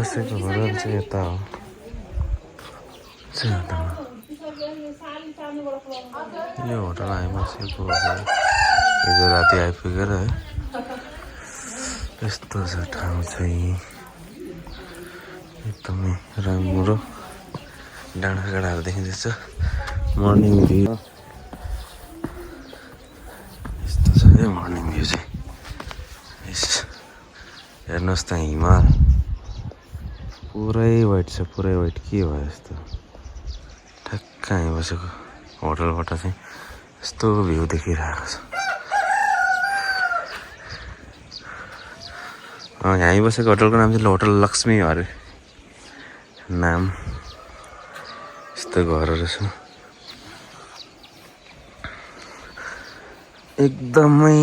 बसेको होटल चाहिँ यता हो यो होटल हामी बसेको हिजो राति आइपुगेर है यस्तो छ ठाउँ चाहिँ एकदमै राम्रो डाँडाकाँडाहरू देखिँदैछ मर्निङ भ्यू यस्तो छ है मर्निङ भ्यू चाहिँ हेर्नुहोस् त हिमाल पुरै वाइट छ पुरै वाइट के भयो यस्तो ठ्याक्क हामी बसेको होटलबाट चाहिँ यस्तो भ्यू देखिरहेको छ हामी बसेको होटलको नाम चाहिँ होटल लक्ष्मी अरे नाम यस्तो घरहरू छ एकदमै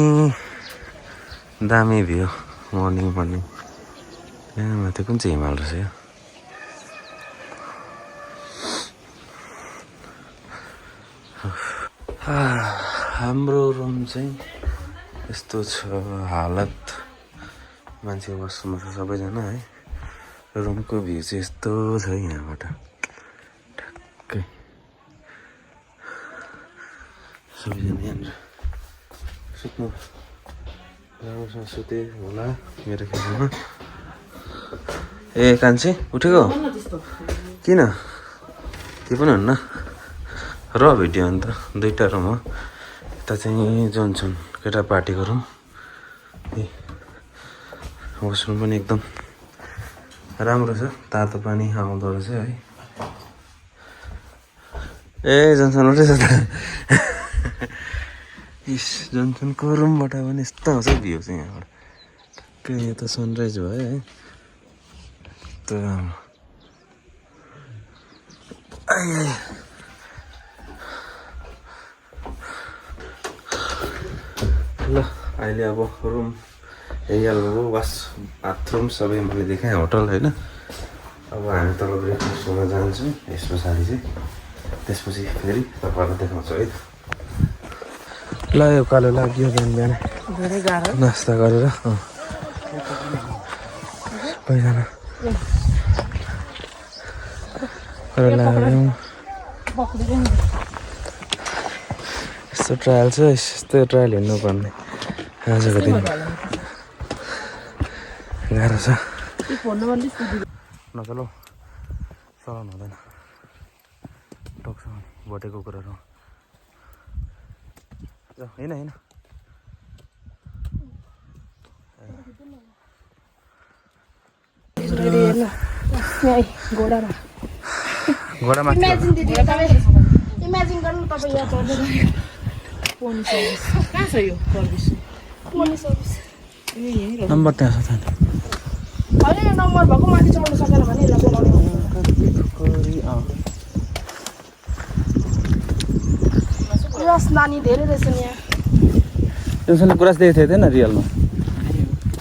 दामी भ्यू मर्निङ यहाँ माथि कुन चाहिँ हिमाल रहेछ यो हाम्रो रुम चाहिँ यस्तो छ हालत मान्छे बस्नु छ सबैजना है रुमको भ्यू चाहिँ यस्तो छ यहाँबाट ठ्याक्कै सबैजना यहाँनिर सुत्नु राम्रोसँग सुते होला मेरो ख्यालमा ए कान्छी उठेको किन के पनि हुन्न र भिडियो अन्त दुईवटा रुम हो यता चाहिँ जोन्सन केटा पार्टीको रुम ए वासरुम पनि एकदम राम्रो छ तातो पानी आउँदो रहेछ है ए जोन्सन उठेछ त इस जोन्सनको रुमबाट पनि यस्तो आउँछ भ्यू चाहिँ यहाँबाट टक्कै यो त सनराइज भयो है यस्तो राम्रो ल अहिले अब रुम हेरिहाल्नु वास बाथरुम सबै मैले देखाएँ होटल होइन अब हामी तल ब्रेकफास्ट गर्न जान्छौँ यस पछाडि चाहिँ त्यसपछि फेरि तपाईँहरूलाई देखाउँछु है ल यो कालो लाग्यो बिहान बिहान नास्ता गरेर सबैजना यस्तो ट्रायल छ यस्तो ट्रायल हिँड्नुपर्ने आजको दिन गाह्रो छ नचलो चलाउनु हुँदैन टोक्छ भटेको कुराहरू होइन होइन घोडामा नम्बर त्यहाँ छ नम्बर भएको माथि चढ्नु सकेन भने नानी धेरै रहेछ नि यहाँ टेन्सनले गुराँस देखेको थिएन रियलमा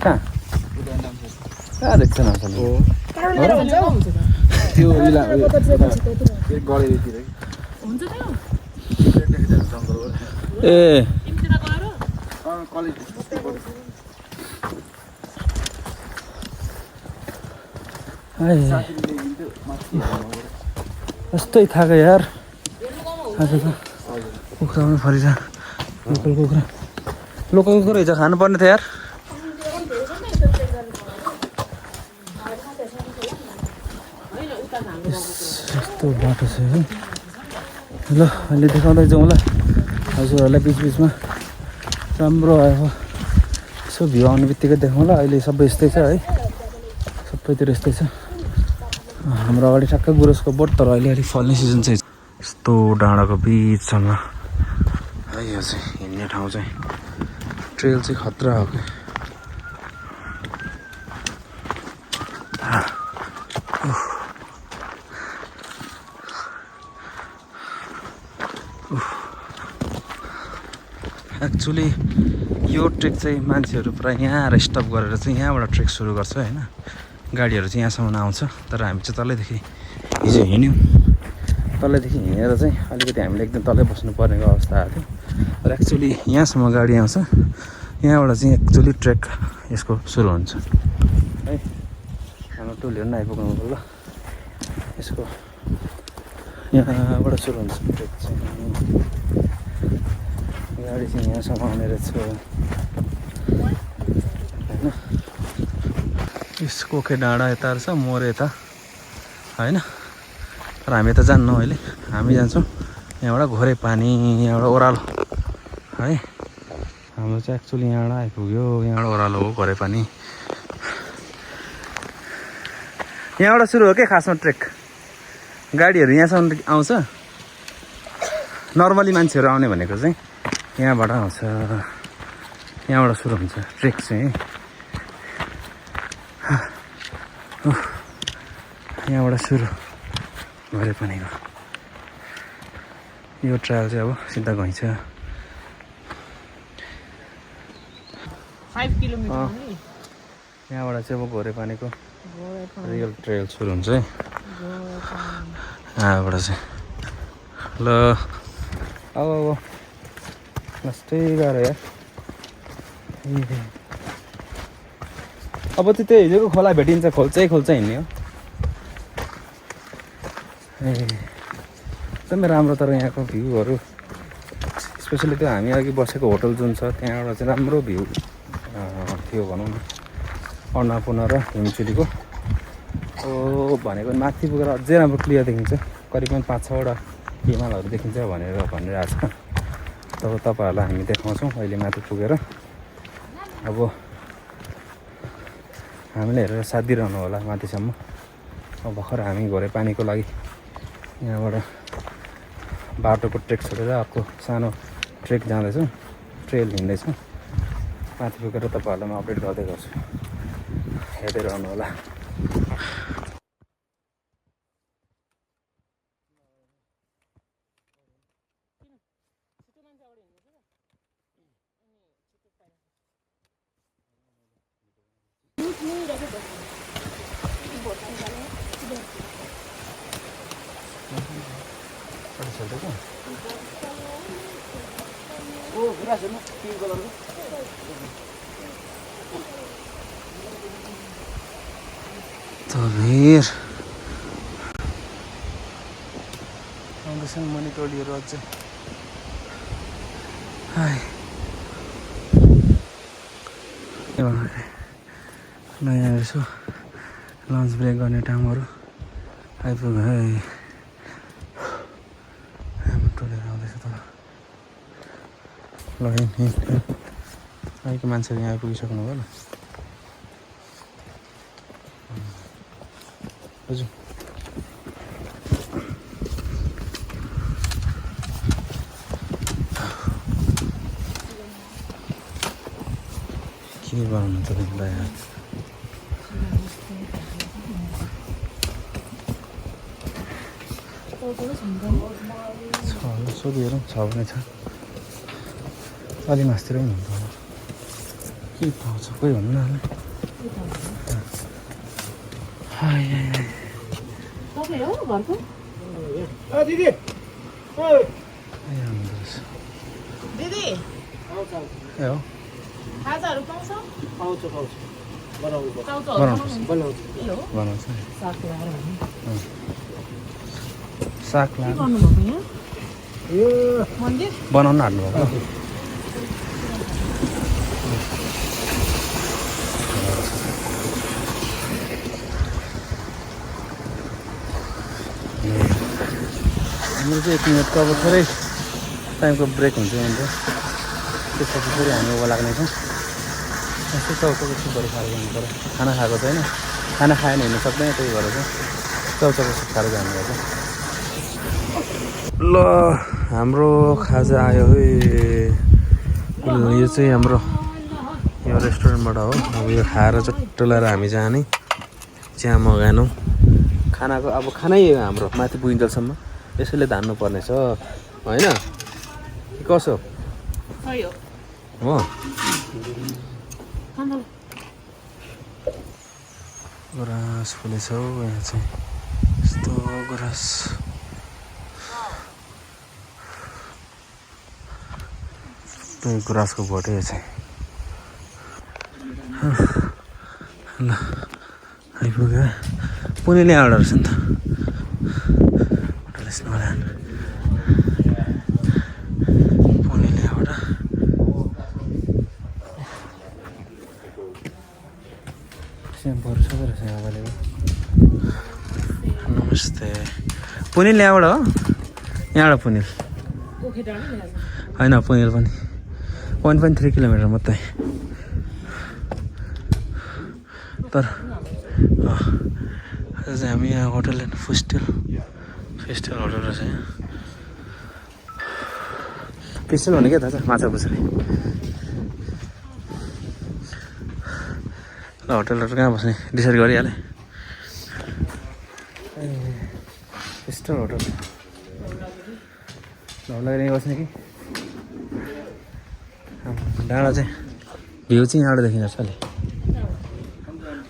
कहाँ देख्छ न त्यो ए यस्तै थाक्यो यार आज त कुखुरा पनि फरिछ लोकल कुखुरा हिजो खानुपर्ने थियो यार यस्तो बाटो छ है ल अहिले देखाउँदै जाउँ ल हजुरहरूलाई बिचबिचमा राम्रो आयो यसो भ्यू आउने बित्तिकै देखाउँ ल अहिले सबै यस्तै छ है सबैतिर यस्तै छ हाम्रो अगाडि ठ्याक्कै गुरसको बोट तर अहिले अलिक फल्ने सिजन चाहिँ यस्तो डाँडाको बिचमा है यो चाहिँ हिँड्ने ठाउँ चाहिँ ट्रेल चाहिँ खतरा हो क्या एक्चुअली यो ट्रेक चाहिँ मान्छेहरू पुरा यहाँ आएर स्टप गरेर चाहिँ यहाँबाट ट्रेक सुरु गर्छ होइन गाडीहरू चाहिँ यहाँसम्म आउँछ तर हामी चाहिँ तलैदेखि हिजो हिँड्यौँ तलैदेखि हिँडेर चाहिँ अलिकति हामीले एकदम तलै बस्नुपर्ने अवस्था आएको थियो तर एक्चुअली यहाँसम्म गाडी आउँछ यहाँबाट चाहिँ एक्चुअली ट्रेक यसको सुरु हुन्छ है हाम्रो टोलीहरू पनि आइपुग्नु ल यसको यहाँबाट सुरु हुन्छ ट्रेक चाहिँ गाडी चाहिँ यहाँसम्म आउने रहेछ होइन यसको के डाँडा यता रहेछ मोर यता होइन तर हामी त जान्नौँ अहिले हामी जान्छौँ यहाँबाट घोरे पानी यहाँबाट ओह्रालो है हाम्रो चाहिँ एक्चुअली यहाँबाट आइपुग्यो यहाँबाट ओह्रालो हो घोरे पानी यहाँबाट सुरु हो के खासमा ट्रेक गाडीहरू यहाँसम्म आउँछ नर्मली मान्छेहरू आउने भनेको चाहिँ यहाँबाट आउँछ यहाँबाट सुरु हुन्छ ट्रेक चाहिँ यहाँबाट सुरु घरे पानीको यो ट्रायल चाहिँ अब सिधा गइन्छ 5 किलोमिटर यहाँबाट चाहिँ अब घोरे पानीको रियल ट्रेल सुरु हुन्छ है यहाँबाट चाहिँ ल अब लास्टै गाह्रो यार अब चाहिँ त्यो हिजोको खोला भेटिन्छ खोल्छै हिँड्ने हो एकदमै राम्रो तर यहाँको भ्यूहरू स्पेसली त्यो हामी अघि बसेको होटल जुन छ त्यहाँबाट चाहिँ राम्रो भ्यू थियो भनौँ न अन्नपूर्ण र हिमचुलीको भनेको माथि पुगेर अझै राम्रो क्लियर देखिन्छ करिबन 5-6वटा हिमालहरू देखिन्छ भनिरहेको छ तब तपाईँहरूलाई हामी देखाउँछौँ अहिले माथि पुगेर अब हामीले हेरेर साथ दिइरहनु होला माथिसम्म अब भर्खर हामी घोरे पानीको लागि यहाँबाट बाटोको ट्रेक छोडेर अर्को सानो ट्रेक जाँदैछौँ ट्रेल हिँड्दैछौँ माथि पुगेर तपाईँहरूलाई म अपडेट गर्दै गर्छु हेर्दै रहनु होला तबेर आउँदैछन् मनी टोलीहरू अझै नयाँ यसो लन्च ब्रेक गर्ने टाइमहरू आइपुग्यो है हाम्रो टोलीहरू आउँदैछ त ल अहिलेको मान्छेहरू यहाँ आइपुगिसक्नु भयो ल हजुर के बनाउनु तपाईँलाई यार सोधिहेरौँ छ भने छ अलि मासतिर पनि हुन्छ के पाउँछ कोही भन्नु न दिदी ए हो खाजाहरू पाउँछ बनाउँछ साग लाएर बनाउन हाल्नुभएको हाम्रो चाहिँ 1 मिनटको अब थोरै टाइमको ब्रेक हुन्छ अन्त त्यसपछि फेरि हामी उभा लाग्नेछौँ यस्तै चौचौको सुपहरू खाएर जानु पऱ्यो खाना खाएको छैन खाना खाएन हिँड्नु सक्दैन त्यही भएर चाहिँ चौचौको सुप खाएर जानुपर्छ ल हाम्रो खाजा आयो है यो चाहिँ हाम्रो यो रेस्टुरेन्टबाट हो अब यो खाएर चट्ट लगाएर हामी जाने चिया मगाएनौँ खानाको अब खानै हाम्रो माथि पुगिन्जेलसम्म यसैले धान्नु पर्ने छ होइन कसो हो गुराँस फुलेछ हौ यहाँ चाहिँ यस्तो गुराँस गुराँसको भोटे चाहिँ ल आइपुग्यो पुणेले यहाँबाट रहेछ नि त होटल स्नोल्यान्ड पुणेले यहाँबाट स्याम्पूहरू सबै रहेछ यहाँ अभाइलेबल नमस्ते पुणेले यहाँबाट हो यहाँबाट पुणेल होइन पुणेल पनि 1.3 किलोमिटर मात्रै तर आज चाहिँ हामी यहाँ होटल एन्ड फेस्टल होटल रहेछ यहाँ फेस्टल भने के थाहा छ माछा पुछ्रे ल होटलहरू कहाँ बस्ने डिसाइड गरिहालेँ फेस्टल होटल धौलागिरी बस्ने कि डाँडा चाहिँ भ्यू चाहिँ यहाँबाट देखिन्छ अलि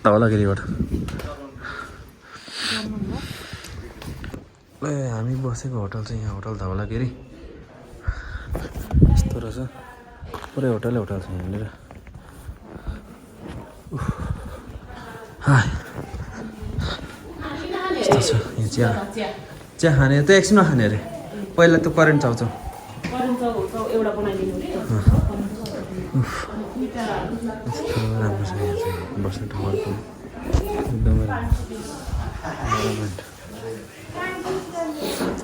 धौलागिरीबाट ल हामी बसेको होटल चाहिँ यहाँ होटल धौलागिरी यस्तो रहेछ पुरै होटल छ यहाँनिर यस्तो छ यहाँ चिया खाने त्यो एकछिनमा खाने अरे पहिला त्यो करेन्ट चाउँछ यस्तो राम्रो छ यहाँ चाहिँ बस्ने ठाउँहरू पनि एकदमै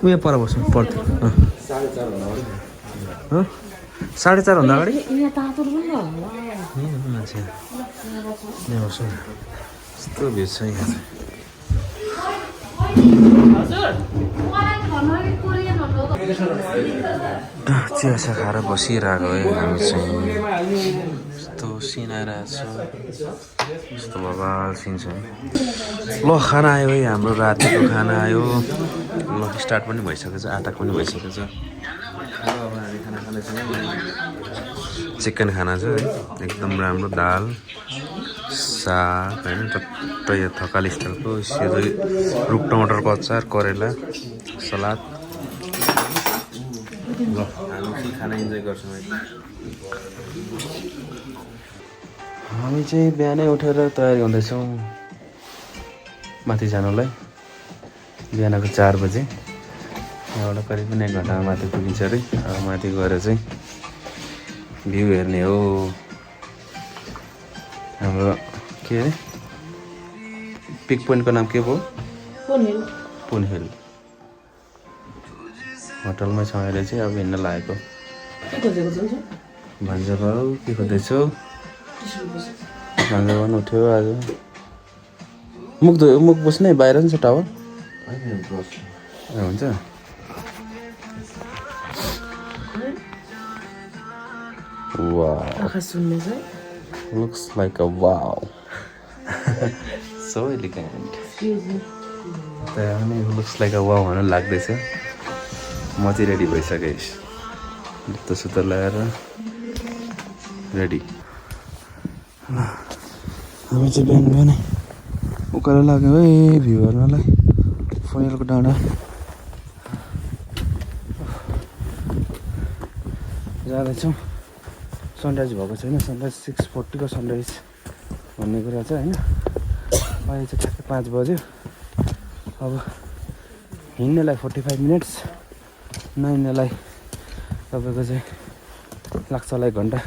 उयो पर बस्नु पर्थ्यो 4:30 भन्दा अगाडि मान्छे यहाँ बस्नु यस्तो भिड छ यहाँ चिया खाएर बसिरहेको है हामी चाहिँ यस्तो सिन आइरहेको छ यस्तो बबाल सिन छ ल खाना आयो है हाम्रो रातिको खाना आयो ल स्टार्ट पनि भइसकेको छ आटा पनि भइसकेको छ अब हामी खाना खाँदैछौँ चिकन खाना छ है एकदम राम्रो दाल साग होइन टट्टै थकाली स्टाइलको सेजै रुख टमाटरको अचार करेला सलाद ल हामी खाना इन्जोय गर्छौँ है हामी चाहिँ बिहानै उठेर तयारी हुँदैछौँ माथि जानुलाई बिहानको 4 बजे यहाँबाट करिब 1 घन्टामा माथि पुगिन्छ अरे अब माथि गएर चाहिँ भ्यू हेर्ने हो हाम्रो के अरे पिक पोइन्टको नाम के भयो पुन हिल होटलमै छ अहिले चाहिँ अब हिँड्न लागेको भन्छ भाउ के खोज्दैछौ भन्छ भन उठ्यो आज मुख बस्ने बाहिर नि छ टावर हुन्छ wow looks like a wow so elegant looks like a wow भन्नु लाग्दैछ म चाहिँ रेडी भइसकेँ जुत्ता सुत्ता लगाएर रेडी हामी चाहिँ बिहान बिहानै उकालो लाग्यो है भ्यू हेर्नलाई फुनेलको डाँडा जाँदैछौँ सनराइज भएको छैन सनराइज 6:40 को सनराइज भन्ने कुरा छ होइन अहिले चाहिँ ठ्याक्कै 5 बज्यो अब हिँड्नेलाई 45 मिनट्स नहिँड्नेलाई तपाईँको चाहिँ लाग्छ होला 1 घन्टा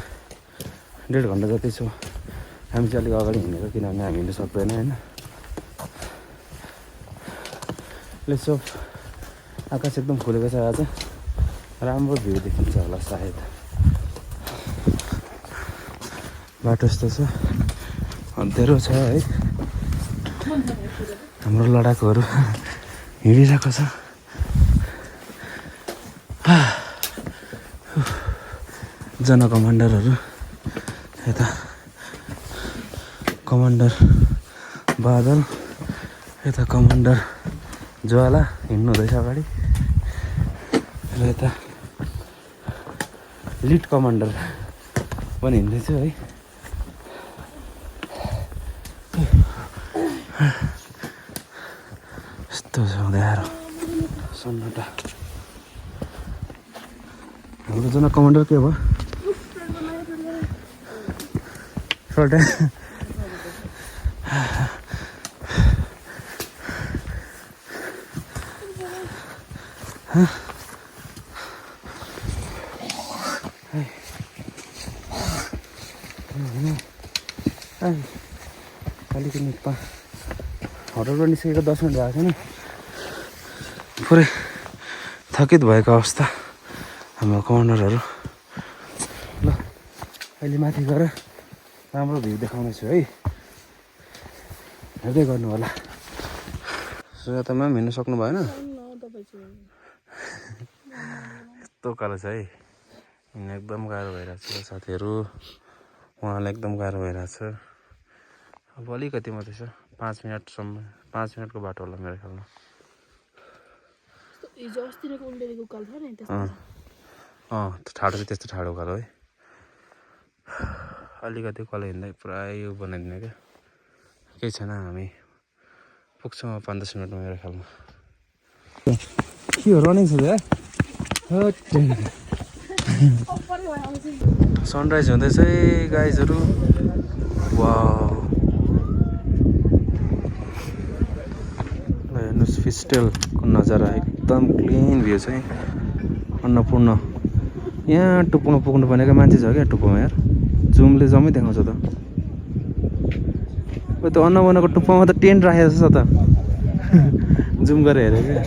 1.5 घन्टा जति छ हामी चाहिँ अलिक अगाडि हिँडेको किनभने हामी हिँड्नु सक्दैन होइन यसो आकाश एकदम खुलेको छ आज राम्रो भ्यू देखिन्छ होला सायद बाटो यस्तो छ अँध्यारो छ है हाम्रो लडाकुहरू हिँडिरहेको छ जना कमान्डरहरू यता कमान्डर बादल यता कमान्डर ज्वाला हिँड्नु हुँदैछ अगाडि र यता लिड कमान्डर पनि हिँड्दैछु है यस्तो छ अँध्यारो सन्नाटा हाम्रो जना कमान्डर के भयो अलिकति निप्पा होटलबाट निस्केको 10 मिनट भएको छैन पुरै थकित भएको अवस्था हाम्रो कमान्डरहरू ल अहिले माथि गएर राम्रो भ्यू देखाउने छु है हेर्दै गर्नु होला सुजातामा पनि हिँड्नु सक्नु भएन यस्तो कालो छ है हिँड्नु एकदम गाह्रो भइरहेको छ साथीहरू उहाँलाई एकदम गाह्रो भइरहेको छ अब अलिकति मात्रै छ 5 मिनटसम्म 5 मिनटको बाटो होला मेरो ख्यालमा ठाडो चाहिँ त्यस्तो ठाडो उकालो है अलिकति उकालो हिँड्दै पुरा यो बनाइदिने क्या केही छैन हामी पुग्छौँ 5-10 मिनटमा मेरो ख्यालमा के हो रनिङ छ यार सनराइज हुँदैछ है गाइजहरू वाउ हेर्नुहोस् फिस्टेलको नजारा एकदम क्लिन भ्यू छ है अन्नपूर्ण यहाँ टुप्पोमा पुग्नु भनेको मान्छे छ क्या टुप्पोमा यार जुमले जम्मै देखाउँछ त त्यो अन्नपूर्णको टुप्पोमा त टेन्ट राखेको छ त जुम गरेर हेरेँ क्या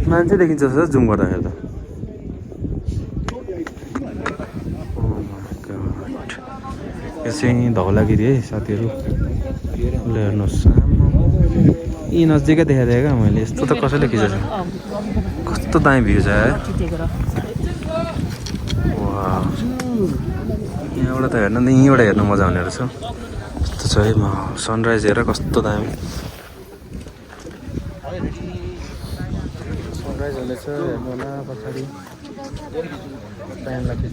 मान्छे देखिन्छ जस्तो जुम गर्दाखेरि त यो चाहिँ धौलागिरी है साथीहरू ल हेर्नुहोस् यी नजिकै देखाइदिएँ क्या मैले यस्तो त कसैले खिचेको कस्तो दामी भ्यू छ है यहाँबाट त हेर्नु यहीँबाट हेर्नु मजा आउने रहेछ यस्तो छ है सनराइज हेरेर कस्तो दामी सनराइज हुँदैछ हेर्नु होला पछाडि टाइम लाग्छ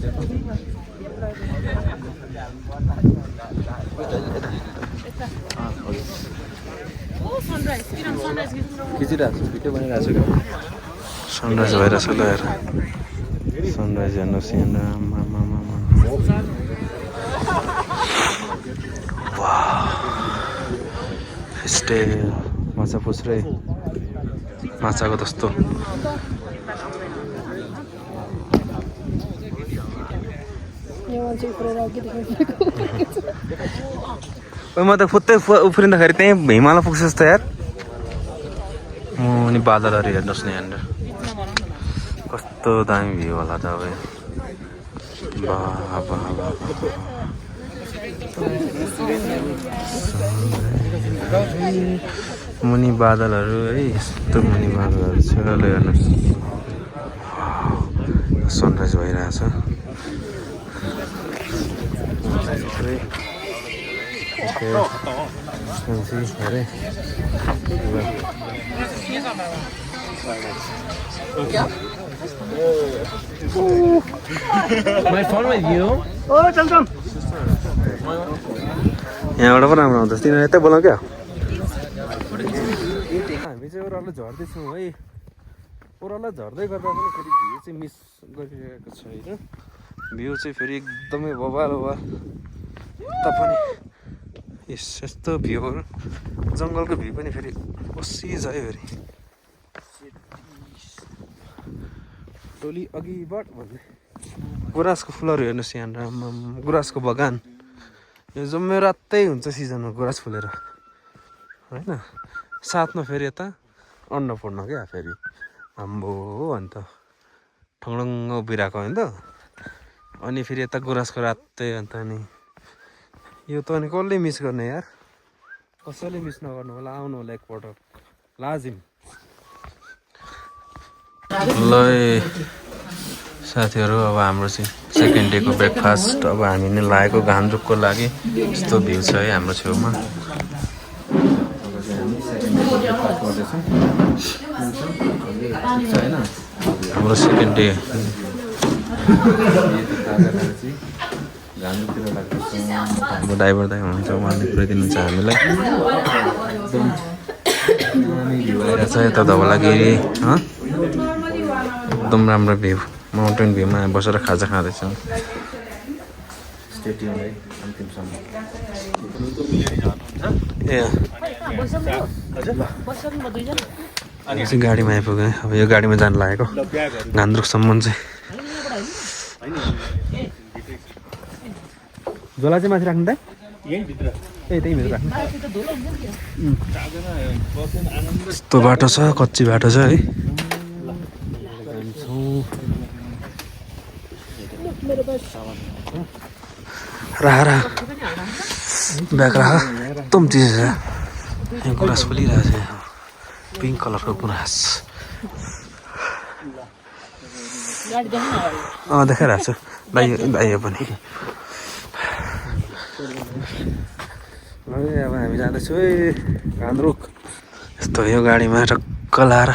खिचिरहेको छु भिडियो बनाइरहेको छु क्या सनराइज भइरहेछ ल हेर सनराइज हेर्नुहोस् यहाँ फिस्टेल माछा पुछ्रे माछाको जस्तो म त फुत्तै उफ्रिँदाखेरि त्यहीँ हिमालय पुग्छ जस्तो यार अनि बादलहरू हेर्नुहोस् न यहाँनिर कस्तो दामी भ्यू होला त अब मुनि बादलहरू है यस्तो मुनि बादलहरू छ ल हेर्नुहोस् सनराइज भइरहेछ यहाँबाट पो राम्रो आउँछ तिनीहरू यतै बोलाउँ क्या हामी चाहिँ ओह्रालो झर्दैछौँ है ओह्रालो झर्दै गर्दा पनि फेरि भ्यू चाहिँ मिस गरिरहेको छ होइन भ्यू चाहिँ फेरि एकदमै बबाल पनि यस्तो भ्यूहरू जङ्गलको भ्यू पनि फेरि कसी छ है फेरि टोली अघि बढ भन्ने गुराँसको फुलहरू हेर्नुहोस् यहाँनिर गुराँसको बगान यो जम्मै रातै हुन्छ सिजनमा गुराँस फुलेर होइन साथमा फेरि यता अन्नपूर्ण क्या फेरि आम्बो अन्त ठङडङ्ग उभिरहेको होइन त अनि फेरि यता गुराँसको रातै अन्त अनि यो त अनि कसले मिस गर्ने यार कसैले मिस नगर्नु होला आउनु होला एकपटक लाजिम ल साथीहरू अब हाम्रो चाहिँ सेकेन्ड डेको ब्रेकफास्ट अब हामी नै लागेको घामरुखको लागि यस्तो भ्यू छ है हाम्रो छेउमा हाम्रो सेकेन्ड डे हाम्रो ड्राइभर दाइ हुनुहुन्छ उहाँले पुऱ्याइदिनुहुन्छ हामीलाई भ्यू आइरहेछ यता धवलागिरी एकदम राम्रो भ्यू माउन्टेन भ्यूमा बसेर खाजा खाँदैछौँ ए चाहिँ गाडीमा आइपुग्यो अब यो गाडीमा जानु लागेको घान्द्रुकसम्म चाहिँ झोला चाहिँ माथि राख्नु त त्यही भित्र राख्नु यस्तो बाटो छ कच्ची बाटो छ है राख ब्याग राख एकदम चिज छ यहाँ गुराँस फुलिरहेको छ पिङ्क कलरको गुराँस देखाइरहेको छु भाइ पनि अब हामी जाँदैछौँ है घान्द्रुक यस्तो यो गाडीमा टक्क लाएर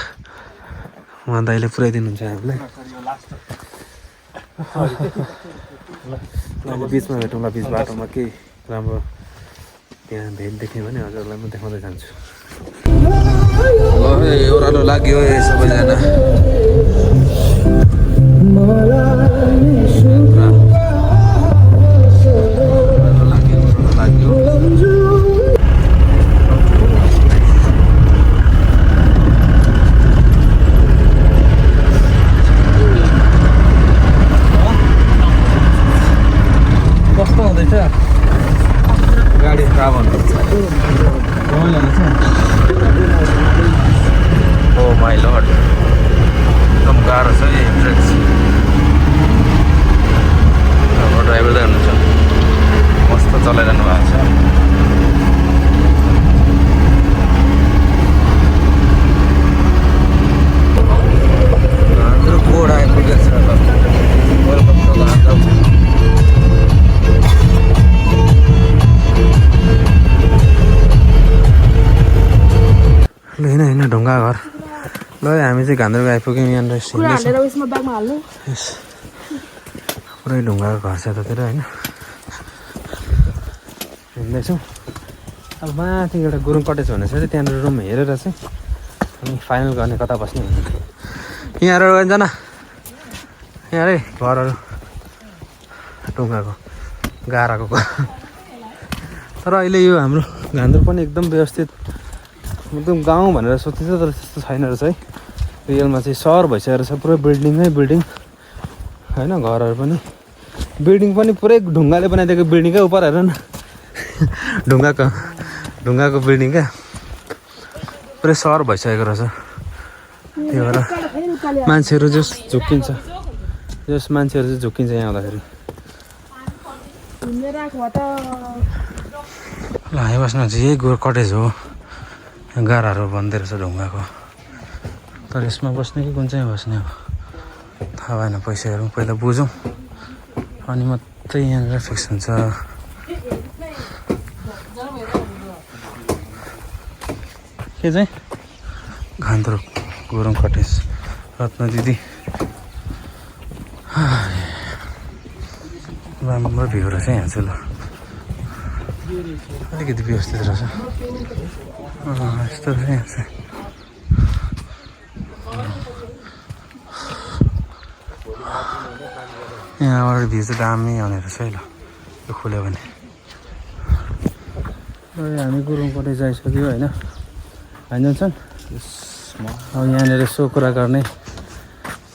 उहाँ दाइले पुऱ्याइदिनुहुन्छ हामीलाई बिचमा भेटौँला बिच बाटोमा केही राम्रो त्यहाँ भेट देख्यो भने हजुरलाई म देखाउँदै जान्छु ओह्रालो लाग्यो है सबैजना कस्तो हुँदैछ गाडी रावण ओ माई लर्ड एकदम गाह्रो छ है ट्रेक्स हाम्रो ड्राइभर चाहिँ हुनुहुन्छ मस्त चलाइरहनु भएको छ हाम्रो कोड आइपुगेको छ वेलकम टु घान्द्रुक ल होइन ढुङ्गा घर ल हामी चाहिँ घान्द्रुक आइपुग्यौँ यहाँनिर पुरै ढुङ्गाको घर छ यतातिर होइन हिँड्दैछौँ अब माथि एउटा गुरुङ कटेज भन्ने छ त्यहाँनिर रुम हेरेर चाहिँ अनि फाइनल गर्ने कता बस्ने यहाँबाट जान यहाँ रे घरहरू ढुङ्गाको गाराको तर अहिले यो हाम्रो घान्द्रुक पनि एकदम व्यवस्थित एकदम गाउँ भनेर सोच्दैछ तर त्यस्तो छैन रहेछ है रियलमा चाहिँ सहर भइसकेको रहेछ पुरै बिल्डिङै बिल्डिङ होइन घरहरू पनि बिल्डिङ पनि पुरै ढुङ्गाले बनाइदिएको बिल्डिङकै उपर हेर न ढुङ्गाको बिल्डिङ क्या पुरै सहर भइसकेको रहेछ त्यही भएर मान्छेहरू जस झुक्किन्छ मान्छेहरू चाहिँ झुक्किन्छ यहाँ आउँदाखेरि ल हामी बस्नु चाहिँ यही कटेज हो गाराहरू बन्दै रहेछ ढुङ्गाको तर यसमा बस्ने कि कुन चाहिँ बस्ने हो थाहा भएन पैसाहरू पहिला बुझौँ अनि मात्रै यहाँनिर फिक्स हुन्छ के चाहिँ घान्द्रुक गुरुङ कटेज रत्न दिदी राम्रो भ्यू रहेछ यहाँ चाहिँ ल अलिकति व्यवस्थित रहेछ यस्तो रहेछ यहाँ चाहिँ यहाँबाट भ्यू चाहिँ दामी आउने रहेछ है ल यो खुल्यो भने हामी गुरुङ कटेज आइसक्यो होइन हामी जान्छन् अब यहाँनिर यसो कुरा गर्ने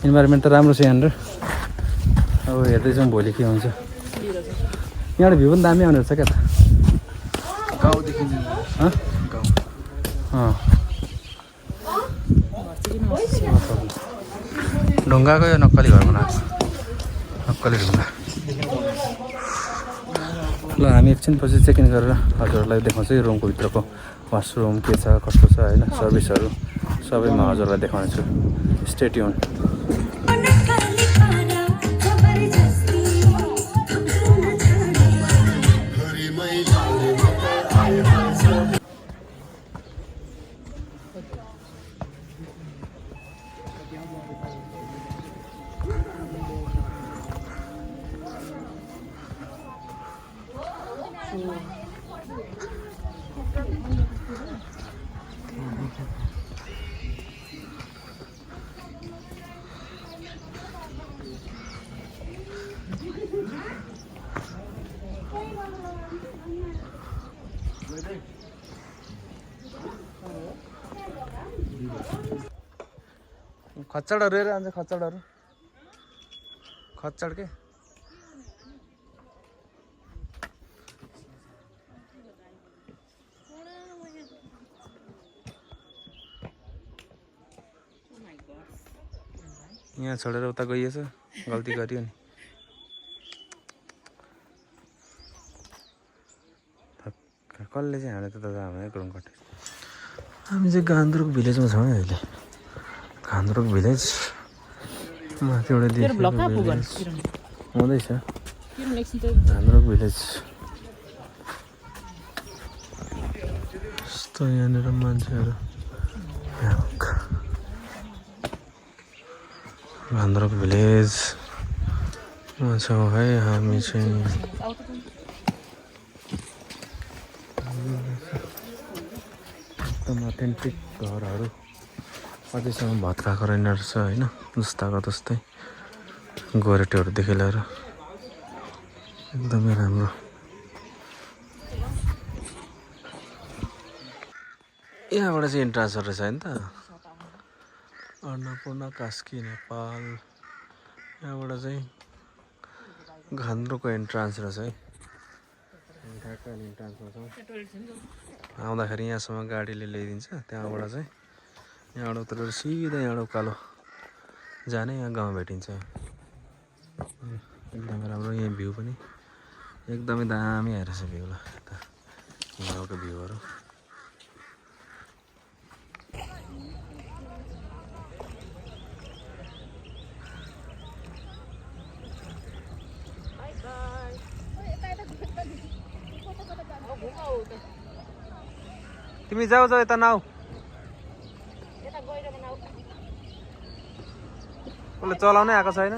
इन्भाइरोमेन्ट त राम्रो छ यहाँनिर अब हेर्दैछौँ भोलि के हुन्छ यहाँबाट भ्यू पनि दामी आउने रहेछ क्या त गाउँदेखि ढुङ्गाको यो नक्कली घर बनाएको नक्कली ढुङ्गा ल हामी एकछिनपछि चेक इन गरेर हजुरहरूलाई देखाउँछु रुमको भित्रको वासरुम के छ कस्तो छ होइन सर्भिसहरू सबै म हजुरलाई देखाउनेछु स्टे ट्युन खच्चडहरू हेरेर आउँछ खच्चडहरू खच्चड के यहाँ छोडेर उता गइएछ गल्ती गरियो नि कसले चाहिँ हाले त दादा गरौँ कटे हामी चाहिँ गान्तोक भिलेजमा छौँ है अहिले गान्तोक भिलेज माथिबाट हुँदैछ गान्तोक भिलेज यस्तो यहाँनिर मान्छेहरू गान्तोक भिलेजमा छौँ है हामी चाहिँ एकदम अथेन्टिक घरहरू अझैसम्म भत्काएको रहेन रहेछ होइन जस्ताको जस्तै गोरेटोहरूदेखि लिएर एकदमै राम्रो यहाँबाट चाहिँ इन्ट्रान्स रहेछ होइन त अन्नपूर्ण कास्की नेपाल यहाँबाट चाहिँ गान्तोकको इन्ट्रान्स रहेछ है ठ्याक्क इन्ट्रान्समा छौँ आउँदाखेरि यहाँसम्म गाडीले ल्याइदिन्छ त्यहाँबाट चाहिँ यहाँबाट उत्रेर सिधै यहाँ उकालो जाने यहाँ गाउँ भेटिन्छ एकदमै राम्रो यहाँ भ्यू पनि एकदमै दामी आएर छ भ्यूलाई यता गाउँको भ्यूहरू तिमी जाऊ यता नाउ उसले चलाउनै आएको छैन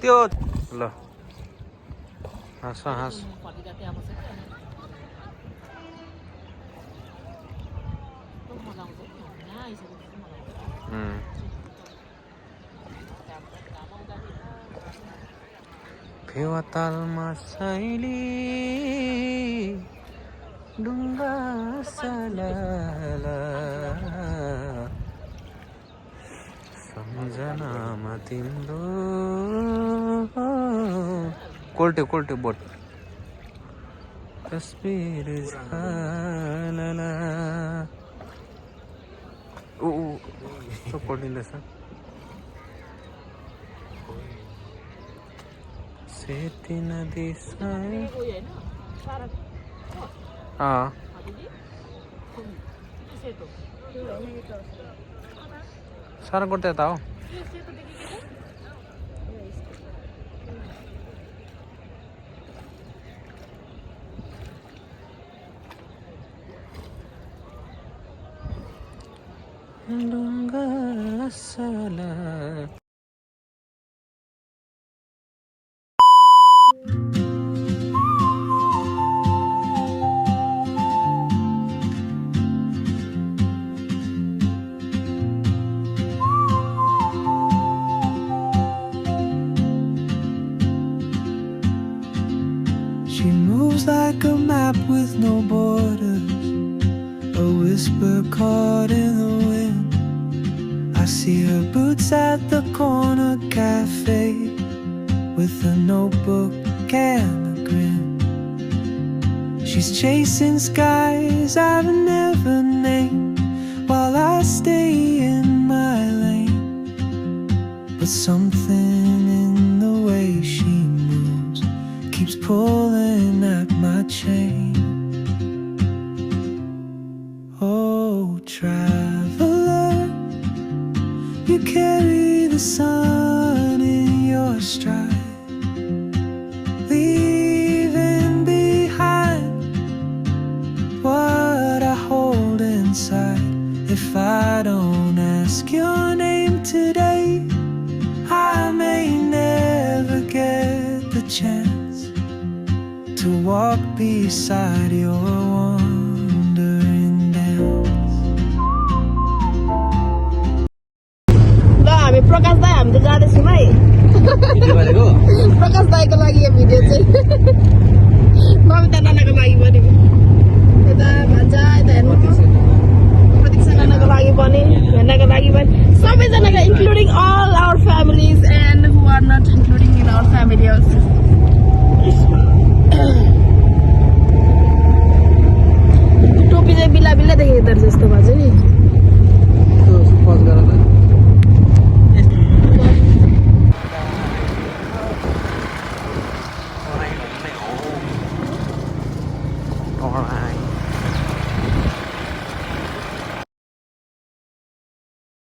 त्यो ल हाँस हाँस फेवातालमा सैली डुङ्गा सलाला सम्झनामा तिम्रो कोल्टे कोल्टे बोट तस्बिर झालला ऊ त्यो कोल्टिँदैछ सेती नदी सारा कोट यता हो डुङ्गा सला She moves like a map with no borders, a whisper caught in the wind. I see her boots at the corner cafe with a notebook and a grin. She's chasing skies I've never named while I stay in my lane. But something in the way she moves keeps pulling at my chain. Oh, traveler, you carry the sun in your stride, leaving behind what I hold inside. If I don't ask your name today, I may never get the chance to walk beside your wandering dance. ल हामी प्रकाश दाई हामी त जाँदैछौँ है प्रकाश दाईको लागि यो भिडियो चाहिँ ममिता नानाको लागि पनि पनि हेर्नको लागि पनि सबैजनाको including all our families and who are not including in our family also.